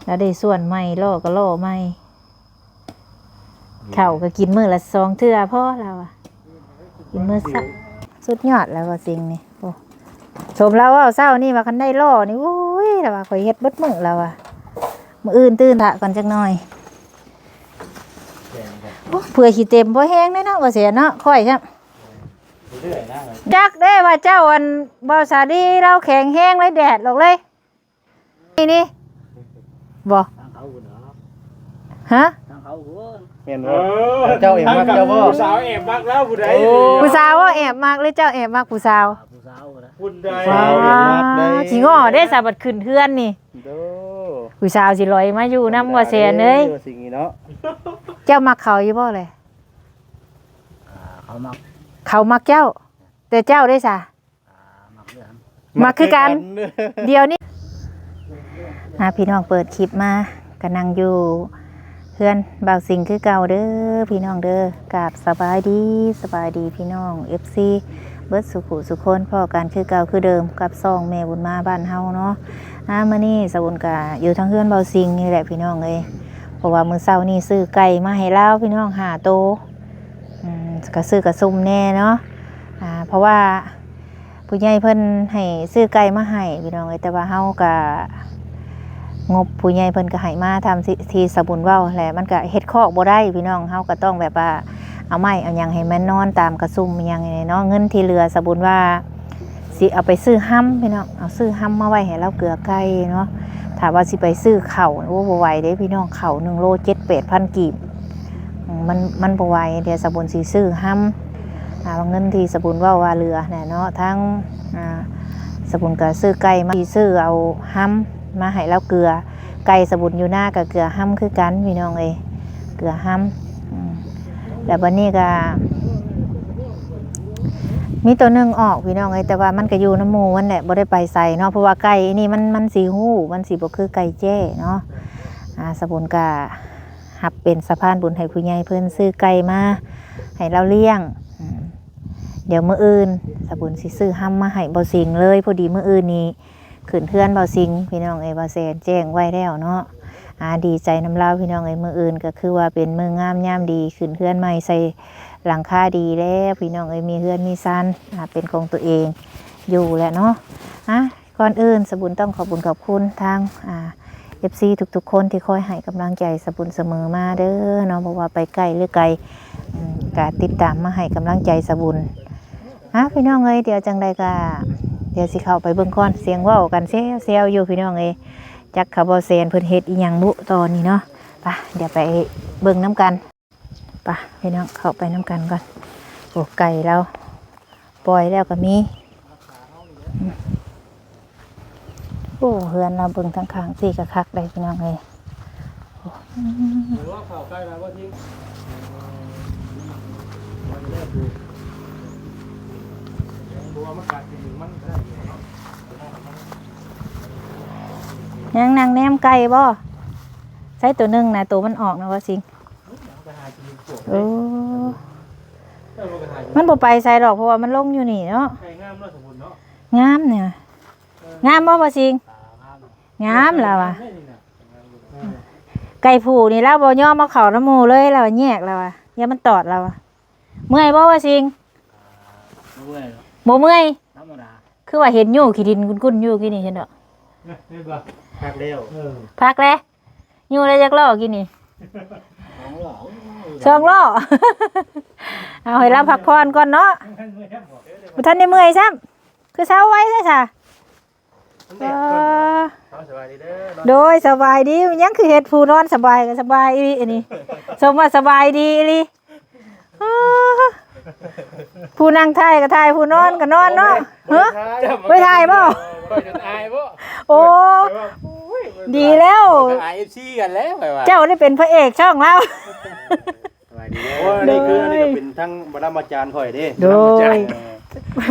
แล้วได้ส่วนใหม่ล่อก็ล่อใหม่ข้าวก็กินมื้อละ2เทื่อพอแล้วอ่ะกินมื้อซะสุดยอดแล้วว่าสิ่งนี้โอ้ชมแล้วว่าเช้านี่ว่าคันได้ล่อนี่โอ้ยแล้วว่าข่อยเฮ็ดเบิดมื้อแล้วอ่ะมื้ออื่นตื่นทะก่อนจักหน่อยเผื่อขี้เต็มบ่แห้งแน่เนาะว่าเสียเนาะค่อยจ้ะจักได้ว่าเจ้าอันบ่สาดีเราแข็งแห้งเลยแดดออกเลยนี่บ่ฮะเห็นบ่เจ้าเอ็มมักเจ้าบ่ผู้สาวแอบมักแล้วผู้ใดผู้สาวว่าแอบมากหรือเจ้าแอบมากผู้สาวผู้ใดสิง้อได้สาบัดขึ้นเฮือนนี่ผู้สาวสิลอยมาอยู่นำว่าแสนเอ้ยสิ่งนี้เนาะเจ้ามักเขาอยู่บ่เลยเขามักเจ้าแต่เจ้าได้ซะมักคือกันเดี๋ยวนี้พี่น้องเปิดคลิปมาก็นั่งอยู่เพื่อนบ่าวสิงคือเก่าเด้อพี่น้องเด้อกราบสบายดีพี่น้อง FC เบิดสุขุสุคนพ่อกันคือเก่าคือเดิมกับซองแม่บุญมาบ้านเฮาเนาะมื้อนี้สบุญก็อยู่ทางเฮือนบ่าวสิงนี่แหละพี่น้องเอ้ยเพราะว่ามื้อเช้านี้ซื้อไก่มาให้เราพี่น้อง5โตก็ซื้อกระซุ่มแน่เนาะเพราะว่าผู้ใหญ่เพิ่นให้ซื้อไก่มาให้พี่น้องเอ้ยแต่ว่าเฮาก็งบผู้ใหญ่เพิ่นก็ให้มาทำที่สบุญเว้าแหละมันก็เฮ็ดคอกบ่ได้พี่น้องเฮาก็ต้องแบบว่าเอาไม้เอาหยังให้มันนอนตามกระซุ่มหยังนี่เนาะเงินที่เหลือสบุญว่าสิเอาไปซื้อห้ำพี่น้องเอาซื้อห้ำมาไว้ให้เราเกลือไก่เนาะถ้าว่าสิไปซื้อข้าวโอ้บ่ไหวเด้พี่น้องข้าว1โล 7-8,000 กีบมันบ่ไหวเดี๋ยวสบุญสิซื้อห้ำเงินที่สบุญเว้าว่าเหลือแน่เนาะทั้งสบุญก็ซื้อไก่มาซื้อเอาห้ำมาให้เราเกลือไก่สบุญอยู่หน้ากับเกลือห้ำคือกันพี่น้องเอ้ยเกลือห้ำแล้ววันนี้ก็มีตัวหนึ่งออกพี่น้องเอ้ยแต่ว่ามันก็อยู่น้ำมูมันแหละบ่ได้ไปใส่เนาะเพราะว่าไก่นี่มันสีหู้มันสีบ่คือไก่แจ้เนาะสบุญก็หับเป็นสะพานบุญให้ผู้ใหญ่เพิ่นซื้อไก่มาให้เราเลี้ยงเดี๋ยวมื้ออื่นสบุญสิซื้อห้ำมาให้บ่สิงเลยพอดีมื้ออื่นนี้ขึ้นเพื่อนเบาซิงพี่น้องเอ้ยเบาแสนแจ้งไว้แล้วเนาะดีใจน้ำเล่าพี่น้องเอ้ยมืออื่นก็คือว่าเป็นมืองามย่ามดีขึ้นเพื่อนใหม่ใส่หลังคาดีแล้วพี่น้องเอ้ยมีเพื่อนมีซันเป็นของตัวเองอยู่แหละเนาะก่อนอื่นสบุญต้องขอบคุณทางFC ทุกๆคนที่คอยให้กำลังใจสบุญเสมอมาเด้อเนาะบอกว่าไปไกลหรือไกลก็ติดตามมาให้กำลังใจสบุญพี่น้องเอ้ยเดี๋ยวจังใดก็เดี๋ยวสิเข้าไปเบิ่งก่อนเสียงเว้ากันเซลอยู่พี่น้องเอ้ยจักคาร์บอเซนเพิ่นเฮ็ดอีหยังบุตอนนี้เนาะไปเดี๋ยวไปเบิ่งน้ำกันไปพี่น้องเข้าไปน้ำกันก่อนโอ้ไก่เราปล่อยแล้วก็มีโอ้เฮือนเราเบิ่งทั้งข้างสี่กะคักได้พี่น้องเอ้ยเข้าใกล้แล้วบ่ทิ้งยังนางแนมไก่บ่ใช้ตัวหนึ่งนะตัวมันออกนะว่าสิงมันบ่ไปใส่ดอกเพราะว่ามันลงอยู่นี่เนาะงามเนี่ยงามบ่ว่าสิงงามแล้วอ่ะไก่ผูนี่แล้วบ่ย่อมาเข่าน้ำมูเลยแล้วแยกแล้วอ่ะอย่ามันตอดแล้วเมื่อยบ่ว่าสิงบ่เมื่อยคือว่าเห็นอยู่ขี้ดินกุ้นๆอยู่กี่นี่เห็นดอกพักแล้วพักแล้วอยู่ได้จักล้อกี่นี่2 ล้อเอาให้เราพักผ่อนก่อนเนาะบ่ทันได้เมื่อยซ้ำคือเช้าไว้ซะจ้ะโดยสบายดียังคือเฮ็ดผู้นอนสบายก็สบายอีอันนี้สมว่าสบายดีอีหลีผู้นั่งถ่ายก็ถ่ายผู้นอนก็นอนเนาะไปถ่ายบ่โอ้ดีแล้วเจ้าได้เป็นพระเอกช่องแล้วนี่คือนี่ก็เป็นทั้งบรรมาจารย์ข่อยเด้โดย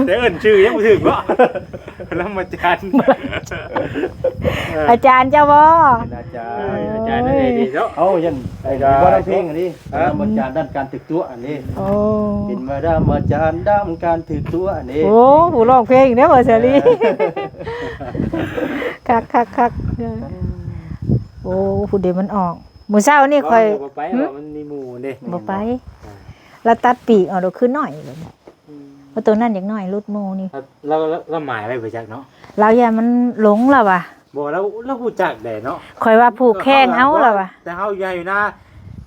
เดี๋ยวเอิ้นชื่อยังบ่ถึงบ่บรรมาจารย์อาจารย์เจ้าบ่อาจารย์นั่นเองเนาะเอายันบ่ได้เพลงอันนี้บรรมาจารย์ด้านการถึกตัวอันนี้เป็นมาดามอาจารย์ด้านการถึกตัวอันนี้โอ้ผู้ร้องเพลงเด้อบ่เสรีคัก โอ้ผู้เดียวมันออกมื้อเช้านี่ค่อย บ่ไปว่ามันมีหมู่เด้ บ่ไปแล้วตัดปีกออกดอกคือน้อยเลยเพราะตัวนั้นอย่างน้อยรุดโมนี่ เราหมายไว้บ่จักเนาะ เราอย่ามันหลงแล้วว่ะ บ่แล้วฮู้จักได้เนาะ ข่อยว่าผูกแข้งเอาแล้วว่ะ แต่เฮาใหญ่อยู่นะ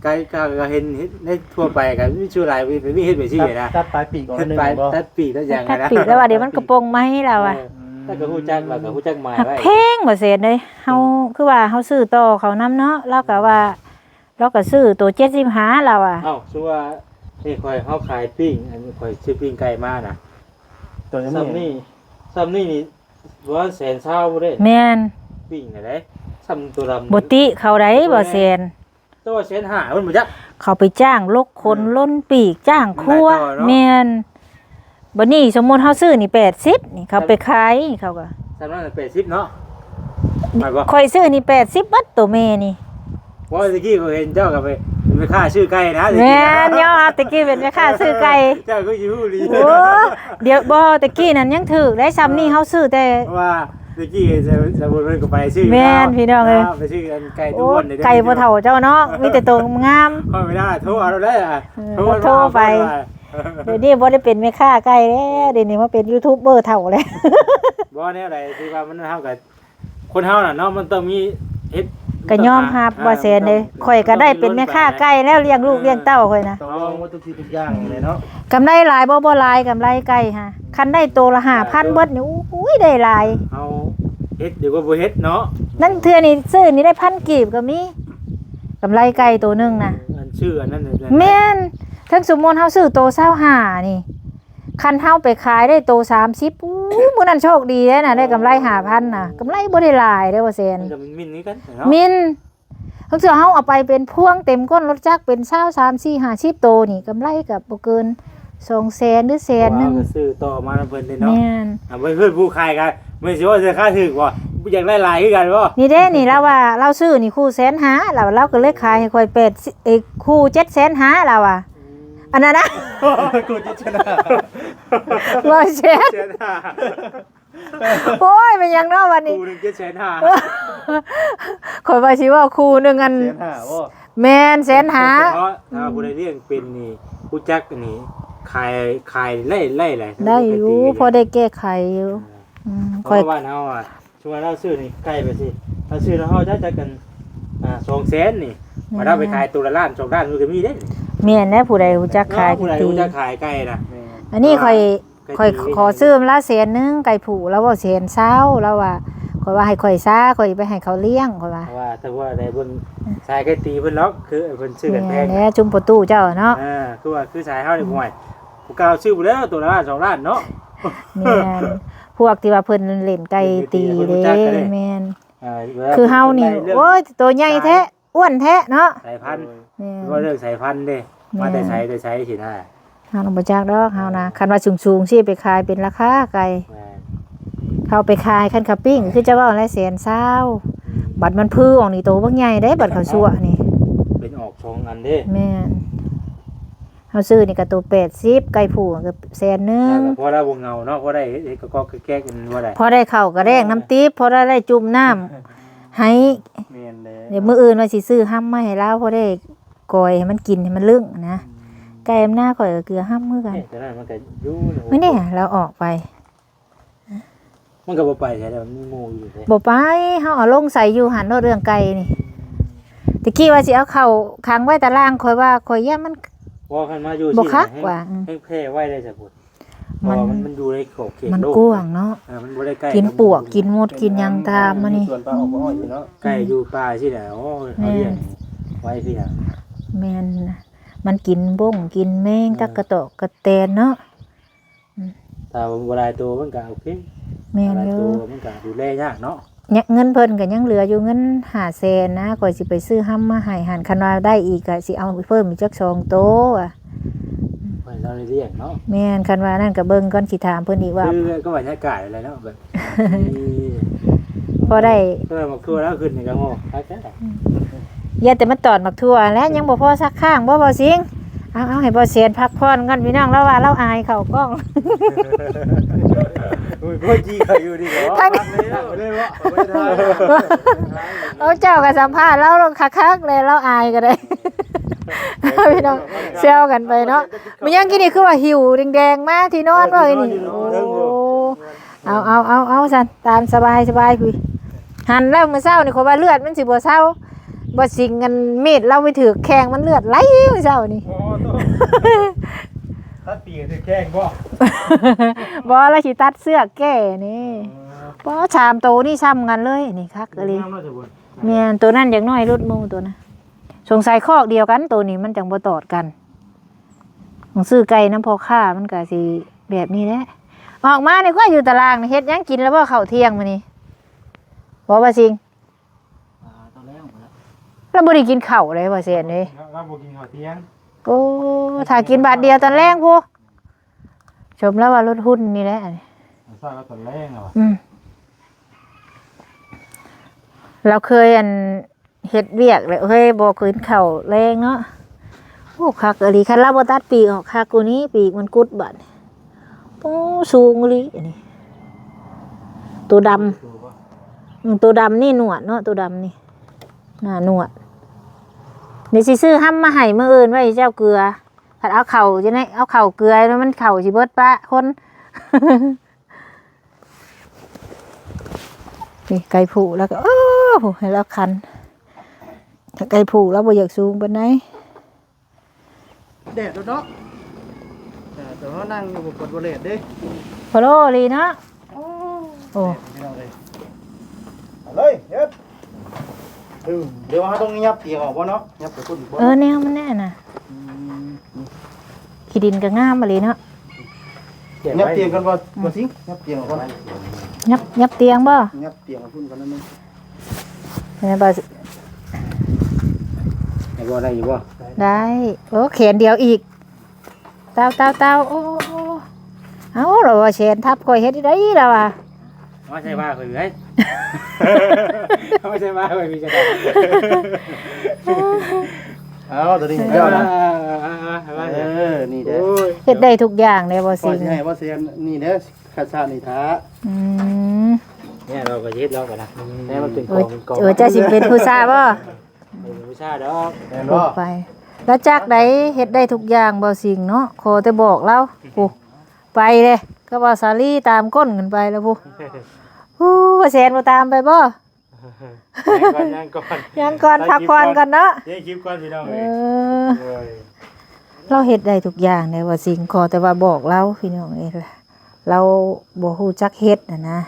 ไกลก็เห็นในทั่วไปก็มีชื่อหลายมีเฮ็ดไปซี่นะ ตัดปลายปีกออก เฮ็ด นึง ไป บ่ ตัดปีกตัดอย่าง ตัด นะ ปีกแล้วว่าเดี๋ยวมันกระโปรงมาให้เราอ่ะ ถ้าก็ฮู้จักเราก็ฮู้จักหมาย หัก ไว้ แพงบ่เสร็จเลยเฮาคือว่าเฮาซื้อต่อเขานํเนาะแล้วก็ว่าเราก็ซื้อตัว75เราอ่ะ เอ้าชื่อว่านี่ค่อยเฮาขายปิ้งอันนี้ค่อยซื้อปิ้งไก่มาน่ะ ตัว ซ้ำนี่ว่าแสนเช้าบ่ได้ แม่น ปิ้งได้ซ้ำตัวดำ บ่ติเขาได้บ่เสร็จ ตัวแสนห้าเพิ่นบ่จัก เขาไปจ้างลกคนล้นปีกจ้างครัว มันได้ต่อเนาะ แม่นบัดนี้สมมุติเฮาซื้อนี่80นี่เขาไปขายเขาก็ ซ้ำนั้น80เนาะหมายบ่ ข่อยซื้อนี่80บัดตัวแม่นี่ ว่าตะกี้ก็เห็นเจ้าก็ไปค่าชื่อไก่นะตะ แม่ กี้ นยอมตะกี้เป็นแม่ค้าซื้อไก่ เจ้าก็อยู่ฮู้ดี โอ้เดี๋ยวบ่ตะกี้นั่นยังถูกได้ซ้ำนี่เฮาซื้อแต่ ว่าตะกี้จะบ่เพิ่นก็ไปชื่อ แม่นพี่น้องเอ้ย ไปชื่อกันไก่ตั โอ้ วอ้วนนี่ ไก่บ่เฒ่าเจ้าเนาะมีแต่ตัวงาม ค่อยไม่ได้โทรเอาเราได้อ่ะ โทรไป เดี๋ยวนี้บ่ได้เป็นแม่ค้าไก่แล้วเดี๋ยวนี้มาเป็นยูทูบเบอร์เฒ่าแล้ว บ่แนวใดที่ว่ามันเฮากับคนเฮาน่ะเนาะมันต้องมีเฮ็ด ก็ยอมรับว่าแสนเลยข่อยก็ได้เป็นแม่ค้าไก่แล้วเลี้ยงลูกเลี้ยงเต้าข่อยนะ ต้องลองว่าทุกทีทุกอย่างเลยเนาะ กำไรหลายบ่หลายกำไรไก่ฮะคันได้โตละ5,000เบิดนี่อุ้ยได้หลาย เฮาเฮ็ดดีกว่าบ่เฮ็ดเนาะ นั่นเทื่อนี่ซื้อนี่ได้1,000กีบก็มีกำไรไก่ตัวหนึงน่ะ อันชื่ออันนั้นน่ะ แม่นทั้งสมมุติเฮาซื้อโต25นี่คันเฮาไปขายได้โต30อู้มื้อนั้นโชคดีเด้น่ะได้กำไร5,000น่ะกำไรบ่ได้หลายเด้อว่าแสน มันก็มินนี่กันเนาะ มินทั้งเสือเฮาเอาไปเป็นพวงเต็มก้นรถจักรเป็น20 30 50โตนี่กำไรก็บ่เกิน200,000หรือแสนหนึง ก็ซื้อต่อมาเพิ่นได้เนาะ แม่น เพิ่นผู้ขายกันไม่สิว่าจะค่าถึกบ่อยากได้หลายคือกันบ่ นี่เด้นี่เราว่าเราซื้อนี่คู่150,000เราก็เลยขายให้ค่อย8คู่750,000เราอ่ะอันนั้นนะ กูจะชนะ ร้อยแสน เสียหน้า โอ้ยเป็นหยังเนาะวันนี้ กูนึงจะเสียหน้า ข่อยว่าสิว่าคู่หนึงอัน เสียหน้าว่า แม่น150,000 เพราะถ้าผู้ใดเลี้ยงเป็นนี่ผู้จักนี่ขายไล่แหละ ได้อยู่พอได้แก้ไขอยู่เพค่อย ราะว่าเฮาอ่ะช่วงเราซื้อนี่ใกล้ไปสิเราซื้อแล้วเฮาจะกัน200,000นี่มาได้ไปขายตัวละล้าน2ล้านมันก็มีเด้ แม่นแน่ผู้ใดรู้จักขาย ผู้ใด ตี ผู้จักขายไก่น่ะ อันนี้ข่อยขอซื้อมาละแสนหนึงไก่ผูแล้วว่าแสนเศร้าแล้วว่าข่อยว่าให้ข่อยซ่าข่อยไปให้เขาเลี้ยงข่อยว่า เพราะว่าถ้าว่าได้เบิ่งสายไก่ตีเพิ่นล็อกคือเพิ่นซื้อกันแพ แม่ ง แน่จุ่มประตูเจ้าเนาะ คือว่าคือสายเฮานี่ห่วยผู้กล่าวชื่อบ่แล้วตัวละล้าน2ล้านเนาะ แม่นพวกที่ว่าเพิ่นเล่นไก่ตีเด้แม่น อ่า คือเฮานี่โอ้ยตัวใหญ่แท้อ้วนแท้เนาะ สายพันธุ์ แม่น ก็เรื่องสายพันธุ์เด้มาแต่ใช้สินะ เฮาบ่จักดอกเฮานะคันว่าสูงๆสิไปขายเป็นราคาไก่เขาไปขายคันขับปิ้งคือจะว่าอะไรแสนเศร้าบัตรมันพื้อออกนี่โตบักใหญ่เด้บัตรเขาชั่วนี่ เป็นออกชงอันเด้ แม่นเฮาซื้อนี่ก็ตัว80ไก่ผูก็แสนหนึง พอได้วงเงาเนาะพอได้ก็แก้กันว่าได้ พอได้ข้าวก็แดงน้ำติ๊บพอได้จุ่มน้ำให้ เมียนเลย เดี๋ยวมื้ออื่นว่าสิซื้อห้ำมาให้เราพอได้กอยให้มันกินให้มันลึงนะไก่อำนาข่อยก็เกลือห้ำมื้อกัน แต่นั้นมันก็อยู่ มื้อนี้เราออกไป มันก็บ่ไปใช่แล้วมีหมู่อยู่เด้ บ่ไปเฮาเอาลงใส่อยู่หันเรื่องไก่นี่ตะกี้ว่าสิเอาเข้าขังไว้ตารางข่อยว่าข่อยย่ามัน ว่าคันมาอยู่ บ่คักว่า ให้แพ้ไว้ได้ซะพุ่นมันอยู่ในขอบเขต มัน โลก กว้างเนาะ มันบ่ได้ใกล้ กินปวกกินมดกินหยังตามมานี่ ส่วนปลาออกมาอ้อยอยู่เนาะ ใกล้อยู่ป่าสิแหละโอ้ยเขาเรียกไว้พี่น่ะ แม่นนะมันกินบ้งกินแมงตักกะโตะกะแตนเนาะ ถ้าบ่ได้ตัวมันก็โอเค แม่น บ่ได้ อยู่ ตัวมันก็ดูแลยากเนาะ เนี่ยเงินเพิ่นก็ยังเหลืออยู่เงิน500,000นะข่อยสิไปซื้อห้ำมาให้หันคันว่าได้อีกก็สิเอาเพิ่มอีกจัก2โตอ่ะ ไว้เราเรียกเนาะ แม่นคันว่านั่นก็เบิ่งก่อนสิถามเพิ่นอีกว่า คือก็บรรยากาศอะไรเนาะแบบ พอได้ ก็มาครัวแล้วขึ้นนี่ก็โง่ครับจ้ะ อย่าแต่มันตอดมักทั่วแล้วยังบ่พอสักข้างบ่สิงเอาให้บ่เสียนพักผ่อนกันพี่น้องแล้วว่าเราอายเข้ากล้อง บ โอ้ยบ่จี้เขาอยู่ดิเหรอ ทางนี้ เลยว่าไม่ได้ เอาเจ้ากับสัมภาษณ์แล้วคักๆเลยเราอายก็ได้ พี่น้องเซลกันไปเนาะมันยังกินนี่คือว่าหิวแดงๆมาที่นอนว่าไอ้นี่โอ้เอาสันตามสบายคุยหันแล้วมื้อเช้านี่ขอยว่าเลือดมันสิบ่เศร้าบ่สิงกันมีดเราไปถือแข้งมันเลือดไหลมื้อเช้านี่ โอ้โตตัดปีกสิแข้งบ่ บ่แล้วสิตัดเสื้อแก้นี่บ่ชามโตนี่ซ้ำกันเลยนี่คักอะลี น้ำเนาะเจ้าบุญ แม่นตัวนั้นอย่างน้อยรุดหมู่ตัวนะสงสัยคอกเดียวกันตัวนี้มันจังบ่ตอดกันของซื้อไก่น้ำพอค่ามันก็สิแบบนี้แหละออกมานี่ก็อยู่ตารางนี่เฮ็ดหยังกินแล้วบ่ข้าวเที่ยงมื้อนี้บ่ว่าสิง ตอนแรก แล้วบ่ได้กินข้าวเลยว่าเสียนเด้ เราบ่กินข้าวเที่ยง โอ้ถ้ากินบาทเดียวตอนแรกพูชมแล้วว่าลดหุ้นนี่แหละ ทราบว่าตอนแรกเหรอ เราเคยเฮ็ดเวียกเลยเฮ้ยบ่คืนข้าวแรงเนาะโอ้คักอีหลีคันเราบ่ตัดปีกออกคักกูนี้ปีกมันกุดบัดโอ้สูงอีหลีอันนี้ตัวดำตัวดำนี่หนวดเนาะตัวดำนี่หน้าหนวดเดี๋ยวสิซื้อห้ำมาให้มื้ออื่นไว้เจ้าเกลือคันเอาเข่าจะได้เอาเข่าเกลือแล้วมันเข่าสิเบิดปะคน นี่ไก่ผูแล้วก็โอ้โหให้เราคันถ้าไก่ผูแล้วบ่อยากสูงปานใด แดดเนาะแต่ว่านั่งอยู่บนบนเลดเด้ พอโลลีเนาะโอ้ เลยเฮ็ดเดี๋ยวเราต้องยับเตียงออกบ่เนาะยับไปพุ่นบ่ แนวมันแน่น่ะขี้ดินก็งามมาเลยเนาะ ยับเตียงกันบ่สิยับเตียงออกก่อน ยับเตียงบ่ ยับเตียงพุ่นกันนั่นนึง เนี่ยบ่ ไอ้บ่ได้อยู่บ่ ได้โอ้แขนเดียวอีกเต้าโอ้เอาเราว่าแขนทับคอยเฮ็ดได้แล้วอ่ะ ไม่ใช่ว่าเคยไอ้ไม่ใช่ว่าเคยมีจะได้ เอาตัวนี้เอานะนี่เด้อ เฮ็ดได้ทุกอย่างเลยบ่ พอ สิง สิให้ว่าเสียนนี่เด้อคาซานี่ท้า เนี่ยเราก็ยึดเรากันนะเนี่ยมันเป็นก โอ้ อง เจ้าสิเป็นผู้ชายบ่ เป็นวิชาดอก แม่น พู บ่ ดไปแล้วจากใดเฮ็ดได้ทุกอย่างบ่สิงเนาะขอแต่บอกเราโอ้ไปเลยก็ว่าสาลีตามก้นกันไปแล้วผู้ว่าแสนบ่ตามไปบ่ ยังก่อน ยังก่อนพักผ่อนก่อนเนาะ ยังคลิปก่อนพี่น้อง เราเฮ็ดได้ทุกอย่างเลยว่าสิงขอแต่ว่าบอกเราพี่น้องเอ้ยล่ะเราบ่ฮู้จักเฮ็ดนะ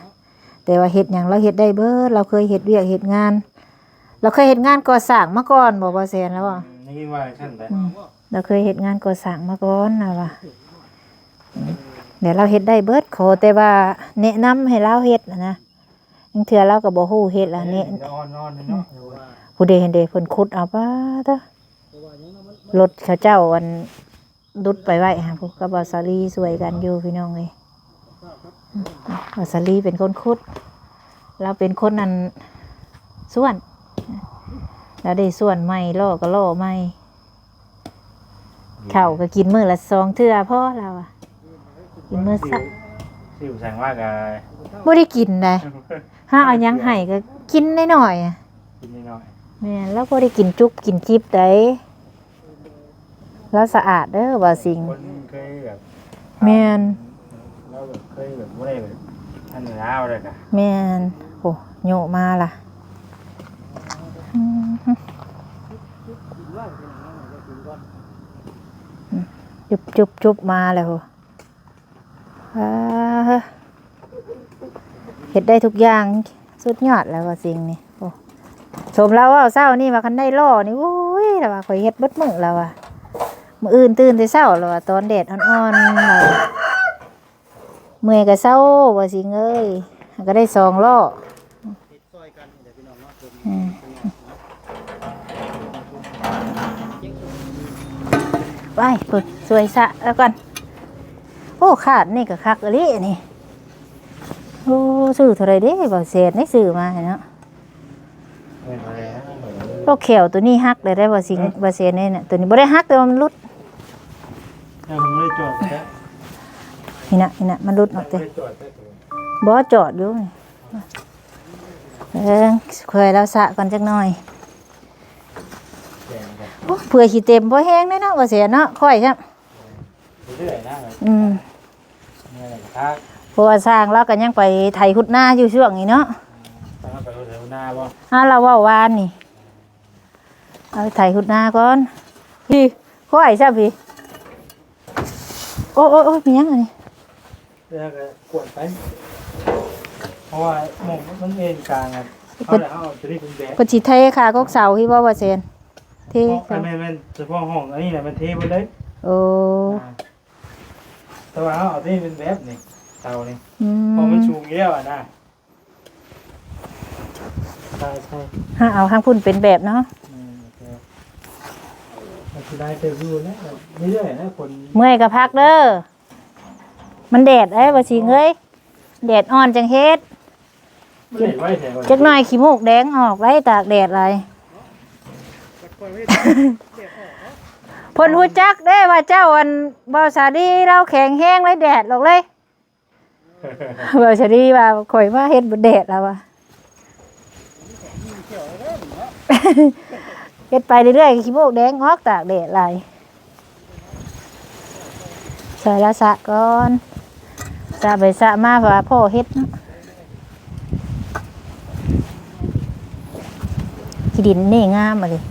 แต่ว่าเฮ็ดหยังเราเฮ็ดได้เบิดเราเคยเฮ็ดเวียกเฮ็ดงาน เราเคยเฮ็ดงานก่อสร้างมาก่อนบ่ว่าแสนแล้วบ่ นี่ว่าขั้นแต่ เราเคยเฮ็ดงานก่อสร้างมาก่อนนะว่าเดี๋ยวเราเฮ็ดได้เบิดขอแต่ว่าแนะนำให้เราเฮ็ดนะจังเทื่อเราก็บ่ฮู้เฮ็ดล่ะนี่ อ่อนๆเนาะ ผู้ใดเห็นเด้เพิ่นขุดเอาป้าเด้อรถเขาเจ้าอันดุดไปไว้หาพวกกับบ่าวสาลีสวยกันอยู่พี่น้องเอ้ยบ่าวสาลีเป็นคนขุดเราเป็นคนนั้นส่วนแล้วได้ส่วนใหม่ล่อก็ล่อใหม่ข้าวก็กินมื้อละ2เทื่อพอแล้วอ่ะกินมื้อสัก สิวแสงว่ากัน บ่ได้กินได้ถ้าเอาหยังให้ก็กินน้อยๆอ่ะ กินนิดหน่อย แม่นแล้วบ่ได้กินจุ๊บกินจิ๊บได้แล้วสะอาดเด้อว่าสิ่ง คนเคยแบบ แม่น เราแบบเคยแบบไม่ได้แบบท่านเหนือเอาเลยค่ะ แม่นโอ้โยมาล่ะจุบมาแล้วเฮ็ดได้ทุกอย่างสุดยอดแล้วว่าสิ่งนี้โอ้ชมแล้วว่าเช้านี่ว่าคันได้ล่อนี่โอ้ยแล้วว่าข่อยเฮ็ดเบิดมื้อแล้วว่ามื้ออื่นตื่นแต่เช้าแล้วว่าตอนแดดอ่อนๆแล้วเมื่อยก็เช้าว่าสิ่งเอ้ยก็ได้2ล้อไปเปิดสวยสะแล้วกันโอ้ขาดนี่ก็คักอีหลีนี่โอ้ซื้อเท่าไรเด้บ่เศษนี่ซื้อมาเนาะโลกแขวตัวนี้ฮักเลยได้บ่สิงบ่เศษนี่น่ะตัวนี้บ่ได้ฮักแต่ว่ามันหลุด ยังไม่ได้จอดแค่ นี่น่ะมันหลุดออกเด้ ไม่จอดแค่ บ่จอดอยู่นี่เคยแล้วสะก่อนจักหน่อยโอ้เผื่อสิเต็มบ่แห้งแน่เนาะว่าเสียเนาะค่อยจ้ะ เรื่อยๆนะ นี่อะไรครับ เพราะว่าสร้างเราก็ยังไปไถขุดหน้าอยู่ช่วงนี้เนาะ ต้องไปเร็วหน้าบ่ เราเว้าวานนี่เอาไปไถขุดหน้าก่อนพี่ค่อยจ้ะพี่โอ้มีหยังอันนี้ แล้วก็กวดไปเพราะว่าหมองมันเอ็นกลางอ่ะเอาแต่เอาตัวนี้เป็นแบบ เพิ่นสิเทค่ากกเสาที่ว่าเซนเท แม่นเฉพาะห้องอันนี้แหละมันเทไปเลย โอ้ แต่ว่าเอาตัวนี้เป็นแบบนี่เตานี่ อืม พอมันชูงแล้วอ่ะนะใช่ เอาข้างพุ่นเป็นแบบเนาะ มันคือได้เต็มรูนะเรื่อยๆนะคน เมื่อยก็พักเด้อมันแดดบ่สิเอ้ยแดดอ่อนจังเฮ็ด เล่นไว้แถว จักหน่อยขี้มูกแดงออกไว้ตากแดดอะไรเพิ่นฮู้จักเด้ว่าเจ้าอันบ่าวสาดีเราแข็งแห้งเลยแดดออกเลยบ่าวสาดีว่าข่อยมาเฮ็ดบ่แดดแล้วว่ะเฮ็ดไปเรื่อยๆขี้มูกแดงออกตากแดดหลายใส่ละสะก่อนสะไปสะมาว่าพ่อเฮ็ดเนาะขี้ดินนี่งามมาเลย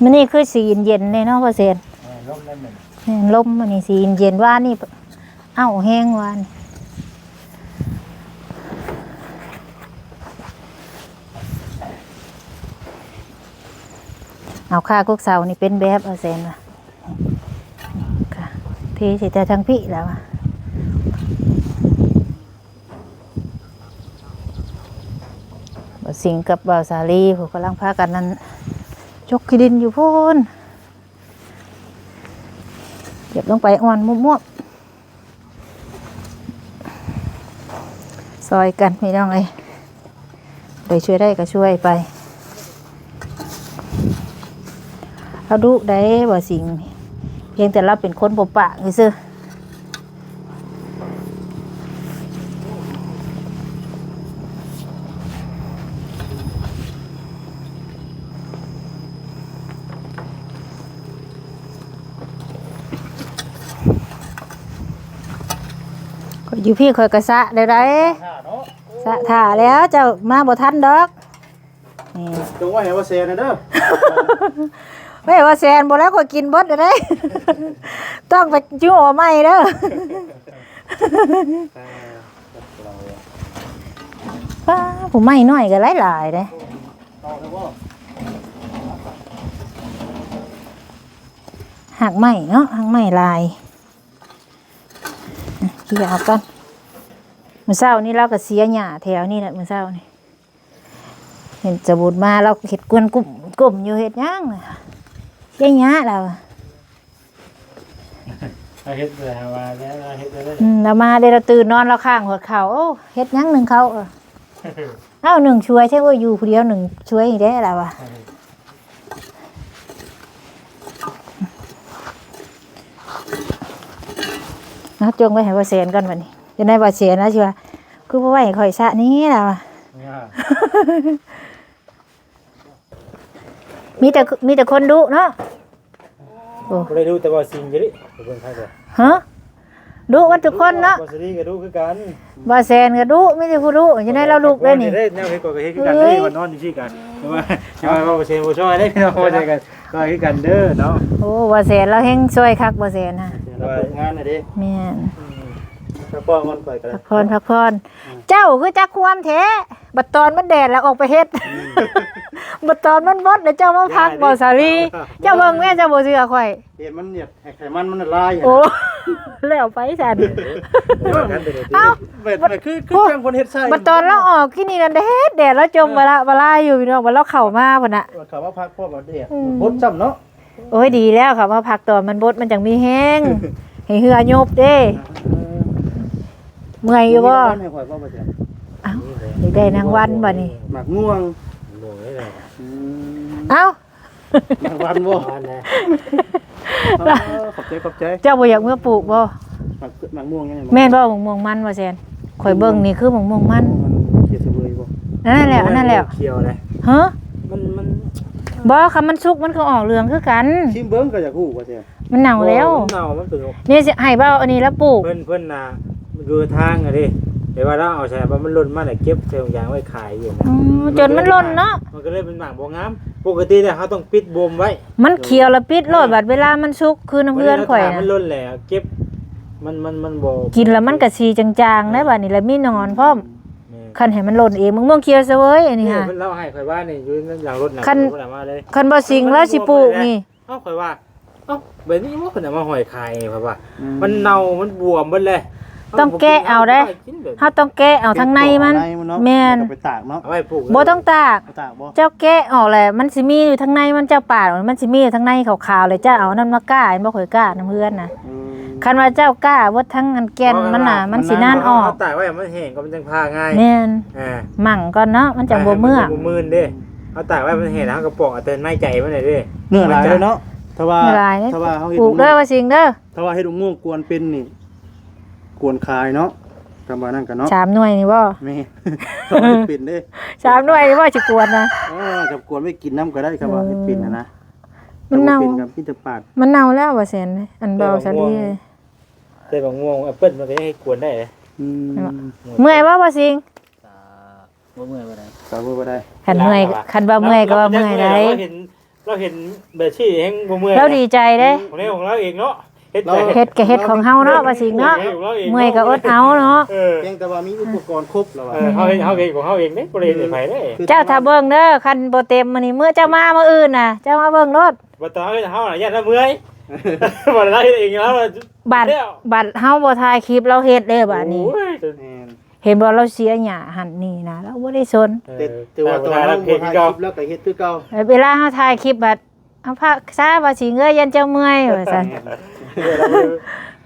มันนี่คือสีเย็นๆเลยเนาะพ่อเซน ลมนั่นเหมือน เนี่ยลมมันนี่สีเย็นว่านี่เอ้าแห้งวานเอาค่ากุกเสานี่เป็นแบบเอาเซนว่ะค่ะเทสิแต่ทั้งพี่แล้วอะบ่สิงกับบ่าวสาลีผู้กำลังพากันนั้นจกขี้ดินอยู่พูนเก็บลงไปอ่อนมั่วๆซอยกันไม่ต้องเลยโดยช่วยได้ก็ช่วยไปเราดูได้บ่สิงเพียงแต่เราเป็นคนบ่ปะซื่ออยู่พี่คอยกระสะได้ไรสะถ่าแล้วเจ้ามาบ่ทันดอกนี่ จงว่าเห็นว่าเซนนะเด้อ ไม่ว่าแซนบ่แล้วก็กินเบิดได้ ต้องไปจู่อใหม่เด้อป้าผมไม่น้อยก็หลายๆเด้หักไหม้เนาะหักไหม้ลายขี้เอากันมื้อเช้านี่เราก็เสียหญ้าแถวนี่แหละมื้อเช้านี่เห็นจะบุญมาเราเฮ็ดกวนกลุ่มอยู่เฮ็ดหยังน่ะเสียหญ้าเรา เฮ็ดเลยว่าแล้วเฮ็ดเลย เรามาเดี๋ยวเราตื่นนอนเราข้างหัวเขาเฮ็ดหยังหนึ่งเขาเอ้าหนึ่งช่วยใช่ว่าอยู่ผู้เดียวหนึ่งช่วยได้อะไรวะนะจงไว้ให้ว่าเสียนก่อนวันนี้จะได้ว่าเสียนนะชัวคือว่าไว้ข่อยสะนี้แหละวะมีแต่คนดุเนาะโอ้ บ่ได้ดูแต่ว่าสิ่งจะดิเบิ่งใครบ่ ฮะดุกันทุกคนเนาะ บ่สิดีก็ดูคือกัน ว่าเสียนก็ดุไม่ใช่ผู้ดุจะได้เราลุกเลยนี่ ได้แนวเฮ็ดก็เฮ็ดคือกันได้วันนอนอยู่ที่กันว่าบ่เซนบ่ช่วยได้พี่น้องบ่ได้กันก็คือกันเด้อเนาะ โอ้ว่าเสียนเราเฮงช่วยคักว่าเสียนนะ เราเปิดงานน่ะดิ แม่น ถ้าป้อนมันไปกัน พักผ่อนเจ้าคือจักความแท้บัดตอนมันแดดแล้วออกไปเฮ็ด บัดตอนมันบดแล้วเจ้ามาพักบ่สาลีเจ้าเบิ่งแม่เจ้าบ่เชื่อข่อย เห็นมันเนี่ยไขมันมันละลาย โอ้ แล้วไปซั่น เอ้าแบบคือจังคนเฮ็ดใส่ บัดตอนเราออกที่นี่นั่นแดดแล้วจมบลาอยู่พี่น้องบัดเราเข้ามาพุ่นน่ะ เขาว่าพักพวกบ่เดียพดซ้ำเนาะ โอ้ยดีแล้วค่ะมาพักตอนมันบดมันจังมีแห้ง ให้เหือยบเด้เมื่อยอยู่บ่ ให้ข่อยบ่บ่จ้ะ เอ้าได้นางวันบ่นี่ หมักง่วง เอ้า รางวัลบ่ วันนะ ขอบใจขอบใจ เจ้าบ่อยากเมื่อปลูกบ่ หมักม่วงยังไง แม่นบ่หมกม่วงมันว่าแซนข่อยเบิ่งนี่คือหมกม่วงมัน เขียดเสบยบ่ นั่นแหละอันนั่นแหละ เขียวเลย ฮะ มัน บ่คำมันสุกมันก็ออกเหลืองคือกัน ชิมเบิ้งก็อยากฮู้ว่าเสีย มันเน่าแล้ว เน่ามันเป็น นี่สิให้เบ้าอันนี้แล้วปลูก เพิ่นน่ะมันคือทางอะดิแต่ว่าเราเอาใส่ว่ามันหล่นมาแล้วเก็บใส่ถุงยางไว้ขายอยู่นะ จนมันหล่นเนาะ มันก็เลยเป็นหมากบ่งามปกติเนี่ยเขาต้องปิดบ่มไว้ มันเขียวแล้วปิดโลดบัดเวลามันสุกคือน้ำเพื่อนข่อย มั น่ะ นหล่นแล้วเก็บมันบ่ กินแล้วมันก็สีจางๆได้บัดนี้แล้วมีหนอนพร้อมคันให้มันหล่นเองมึงม่วงเขียวซะเว้ยอันนี้ นี่ ค่ะ เพิ่นเล่าให้ข่อยว่านี่อยู่ในหลังรถน่ะ คัน เพิ่นเอามาเลย คันบ่สิงแล้วสิปลูกนี่ เอ้าข่อยว่าเอ้าแบบนี้ว่าเพิ่นเอามาห้อยขายข่อยว่ามันเน่ามันบวมเบิดเลย ต้องแกะเอาได้เฮาต้องแกะเอาทั้งในมันแม่น ไปตากเนาะ เอาไว้ปลูก บ่ต้องตาก ไปตากบ่ เจ้าแกะออกแหละมันสิมีอยู่ทั้งในมันเจ้าปาดมันสิมีอยู่ทั้งในขาวๆเลยเจ้าเอานั่นมาก้าเห็นบ่ข่อยก้าน้ำเพื่อนน่ะคันว่าเจ้าก้าบ่ทั้งอันแก่นมันน่ะมันสินานออก เาตากไว้มันแห้งก็มันจังพาง่าย แม่น อ่า หมั่งก่อนเนาะมันจังบ่เมื่อก บ่มื่นเด้เอาตากไว้มันแห้งแล้วก็ปอกเอาแต่ในใจมันได้เด้ เนื้อหลายเลยเนาะถ้าว่า ไม่หลายเด้ ถ้าว่าเฮาเฮ็ด ปลูกเด้อว่าสิงเด้อ ถ้าว่าเฮ็ดม่วงกวนเป็นนี่กวนคายเนาะกำว่านั่นกันเนาะ 3หน่วยนี่บ่ แม่ถ้าว่าเฮ็ดเป็นเด้ 3หน่วยนี่บ่สิกวนนะ กับกวนไม่กินน้ำก็ได้ครับว่าเฮ็ดเป็นนะ มันเน่า เป็นกับพี่จะปาด มันเน่าแล้วว่าแซ่นอันเบาซะดีเลย แต่บางม่วงแอปเปิ้ลมันก็ให้กวนได้เลย เมื่อยบ่ว่าสิง บ่เมื่อยบ่ได้ สาวบ่ได้ คันเมื่อยคันว่าเมื่อยก็ว่าเมื่อยได้ เราเห็นแบบที่แฮงบ่เมื่อย เราดีใจเด้ ของนี้ของเราเองเนาะเฮ็ด เฮ็ดก็เฮ็ดของเฮาเนาะว่าสิงเนาะเมื่อยก็อดเอาเนาะ เออ เพียงแต่ว่ามีอุปกรณ์ครบแล้วว่า เฮาเองของเฮาเองเด้บ่ได้เฮ็ดให้ไผเด้ เจ้าถ้าเบิ่งเด้อคันบ่เต็มมื้อนี้มื้อเจ้ามามื้ออื่นน่ะเจ้ามาเบิ่งรถ บ่ต้องเฮาน่ะยันละเมื่อยบ่ได้เฮ็ดเองแล้ว บัตรเฮาบ่ถ่ายคลิปเราเฮ็ดเด้บัดนี้ โอ้ย เห็นบ่เราเสียหญ้าหั่นนี่นะเราบ่ได้สน แต่ว่าตอนเราบ่ถ่ายคลิปแล้วก็เฮ็ดคือเก่า เวลาเฮาถ่ายคลิปบัดเอาพระซาว่าสิเงยยันเจ้าเมื่อยว่าซั่น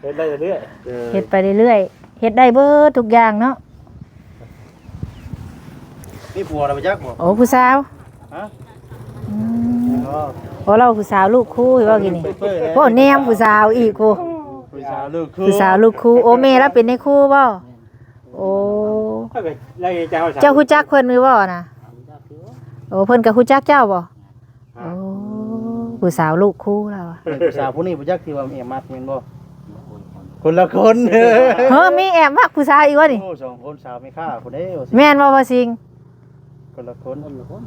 เฮ็ดได้เรื่อย เฮ็ดไปเรื่อยๆเฮ็ดได้เบิดทุกอย่างเนาะ มีผัวแล้วบ่จักบ่ โอ้ผู้สาว ฮะ อืมโอ้เราผู้สาวลูกคู่ว่ากินนี่โอ้แนมผู้สาวอีกกู ผู้สาวลูกคือ ผู้สาวลูกคู่โอ้แม่แล้วเป็นในคู่บ่โอ้ ๆแล้วเจ้า เจ้าฮู้จักเพิ่นมีบ่น่ะโอ้เพิ่นก็ฮู้จักเจ้าบ่โอ้ผู้สาวลูกคู่แล้วอะ ผู้สาวผู้นี้บ่จักที่ว่าแม่มัดแม่นบ่คนละคน เฮ้อมีแอบมักผู้สาวอีกวะนี่ โอ้สองคนสาวไม่ฆ่าคนเด้ แม่นบ่ว่าสิง คนละคน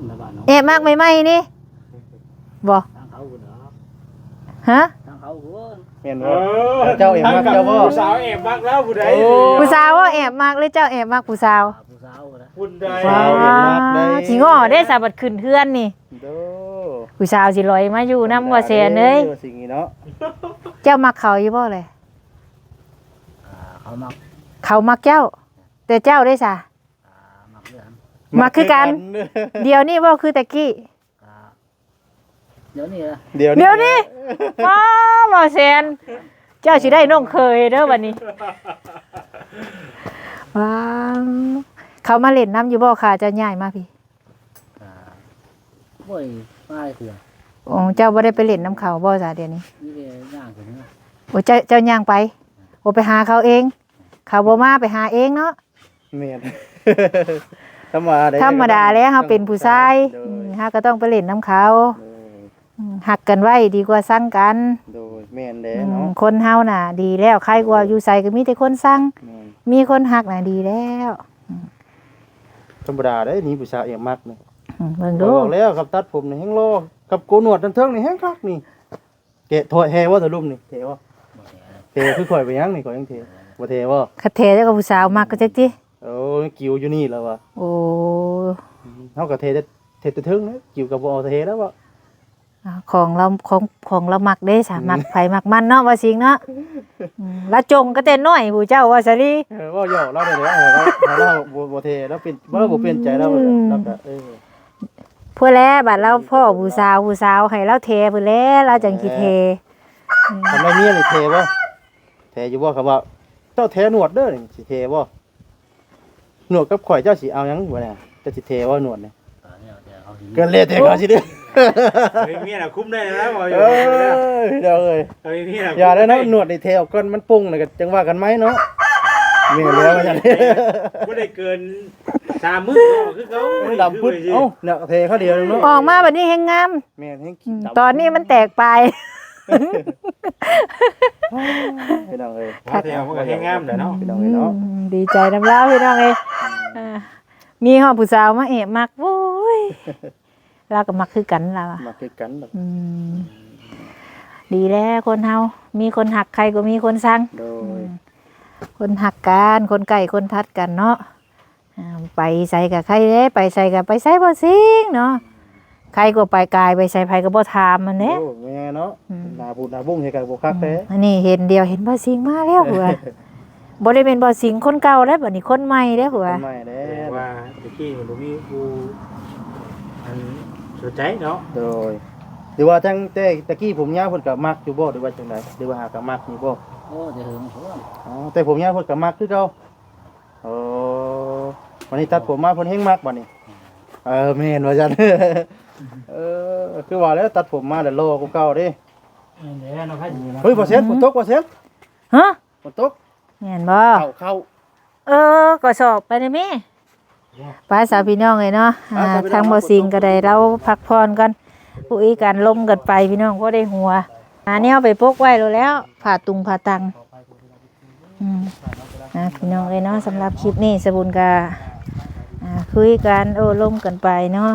นะบ้านเนาะ แอบมักใหม่ๆนี่บ่ฮะ แม่นบ่เจ้าเองมักเจ้าบ่ ผู้สาวแอบมักแล้วผู้ใด ผู้สาวว่าแอบมักหรือเจ้าแอบมักผู้สาว ผู้ใด สิง้อได้สาบัดขึ้นเฮือนนี่ โด ผู้สาวสิลอยมาอยู่นำว่าแสนเอ้ย สิ่งนี้เนาะ เจ้ามักเขาอยู่บ่เลย เขามัก เขามักเจ้า แต่เจ้าได้ซะ มักเรื่อง มักคือกัน เดี๋ยวนี้บ่คือตะกี้ เดี๋ยวนี้ละ เดี๋ยว เดี๋ยวนี้ว้าบ่แสนเจ้าสิได้น้องเคยเด้อบัดนี้ว้าวเขามาเล่นน้ำอยู่บ่ค่ะเจ้าย้ายมาพี่ บ่อยป้ายเถื่อน อ๋อเจ้าบ่ได้ไปเล่นน้ำเขาบ่ซะเดี๋ยวนี้ นี่เลยย่างถึงนะ โอ้เจ้าย่างไปโอ้ไปหาเขาเอง เขาบ่มาไปหาเองเนาะ แม่น ธรรมดา ธรรมดาแล้วเฮาเป็นผู้ชายเฮาก็ต้องไปเล่นน้ำเขาหักกันไว้ดีกว่าสั่งกัน โดยแม่นแด้เนาะ คนเฮาน่ะ ดีแล้วใครกว่าอยู่ใส่ก็มีแต่คนสั่ง แม่น มีคนหักน่ะดีแล้ว ธรรมดาเด้นี่ผู้สาวเองมักนี่ เบิ่ง บ ดู อกแล้วครับตัดผมนี่แฮงรอกับโกนหนวดทั้งเทิงนี่แฮงคักนี่แกะถอยแฮว่าตะลุ่มนี่เทว่า บ่แก่แล้ว เทคือข่อยไปยังนี่ข่อยยังเทบ่เทว่า คาเทแล้วก็ผู้สาวมักก็จักติ โอ้กิวอยู่นี่แล้วว่ะ โอ้ เฮาก็เทแต่เทิงนะกิวก็บ่เอาเทแล้วว่ะ ของเรามักเด้ซะมักไผมักมันเนาะว่าสิงเนาะละจงก็แต่น้อยผู้เจ้าว่าซะดิ ว่าหยอกเราได้แล้วเราบ่เทแล้วเป็นบ่เปลี่ยนใจแล้วแล้วก็เพื่อแล้วบัดเราพ่อผู้สาวให้เราเทเพิ่นแล้วเราจังสิเท ทำไมเมียนี่เทบ่เทอยู่บ่ครับว่าเจ้าเทหนวดเด้อนี่สิเทบ่หนวดกับข่อยเจ้าสิเอาหยังบ่เนี่ยจะสิเทบ่หนวดนี่ เนี่ยเดี๋ยวเขาเ ก็เละแต่เขาสิเด้อ เฮ้ยเมียน่ะคุ้มได้แล้วบ่อยู่ เอ้ยเดี๋ยวเอ้ย เฮ้ยเมียน่ะ อย่าได้เนาะหนวดในเทวก้นมันปุ้งน่ะก็จังว่ากันไหมเนาะแม่นแล้วว่าจังนี้ บ่ได้เกิน3มื้อคือเขา ดำปึ๊ดเอ้าเนี่ยเทเขาเดียวนึงเนาะ ออกมาบัดนี้แฮงงาม แม่นให้ ตอนนี้มันแตกปลาย พี่น้องเอ้ย พาเที่ยวมันก็แฮงงามแหละเนาะ พี่น้องเอ้ยเนาะ ดีใจนำแล้วพี่น้องเอ้ยมีฮอดผู้สาวมาแอบมักโว้ยเราก็มักคือกันล่ะว่ะ มาคือกันแบบ ดีแล้วคนเฮามีคนหักใครก็มีคนสั่ง โดย คนหักกันคนไก่คนทัดกันเนาะไปใส่กับใครเด้ไปใส่กับไปใส่บ่ซิงเนาะใครก็ไปกายไปใส่ไผก็บ่ถามมันเด้ โอ้แม่เนาะหน้าพูดหน้าบุ้งให้กันบ่คักเด้ อันนี้เห็นเดียวเห็นบ่ซิงมาแล้วหัวบ่ได้เป็นบ่ซิงคนเก่าแล้วบัดนี้คนใหม่เด้อหัว ทำไมเด้ ว่าตะกี้มันบ่มีผู้อันสนใจเนาะ โดยหรือว่าจังแต่ตะกี้ผมยาวเพิ่นก็มักอยู่บ่หรือว่าจังไดหรือว่าหาก็มักอยู่บ่ โอ้จะถึงช่วง อ๋อแต่ผมยาวเพิ่นก็มักคือเก่าโอ้วันนี้ตัดผมมาเพิ่นเฮงมักบัดนี้แม่นว่าจัง คือว่าแล้วตัดผมมาแล้วโลกูเก่าเด้ นี่แหละเนาะครับ เฮ้ยบ่เซ็ตฝนตกบ่เซ็ต ฮะ ฝนตก แม่นบ่ เข้า ก็สอบไปได้แม่ไปสาวพี่น้องเลยเนาะทางบ่ซิงก็ได้เราพักผ่อนกันคุยกันลมกันไปพี่น้องก็ได้หัวแนวไปปกไว้แล้วผ่าตุงผ่าตังพี่น้องเลยเนาะสำหรับคลิปนี้สบุญกาคุยกันลมกันไปเนาะ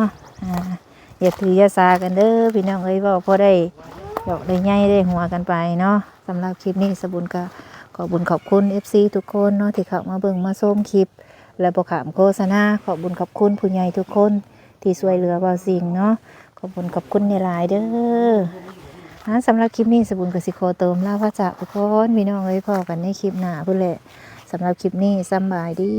อย่าถืออย่าซากันเด้อพี่น้องเอ้ยว่าพอได้ดอกได้ใหญ่ได้หัวกันไปเนาะสำหรับคลิปนี้สบุญกาขอบุญขอบคุณ FC ทุกคนเนาะที่เข้ามาเบิ่งมาชมคลิปและบ่ขามโฆษณาขอบุญขอบคุณผู้ใหญ่ทุกคนที่ช่วยเหลือบ่าวสิงเนาะขอบุญขอบคุณหลายๆเด้อสำหรับคลิปนี้สบุญกสิโคเติมลาพระจากทุกคนพี่น้องเอ้ยพอกันในคลิปหน้าพุ่นแหละสำหรับคลิปนี้สำบายดี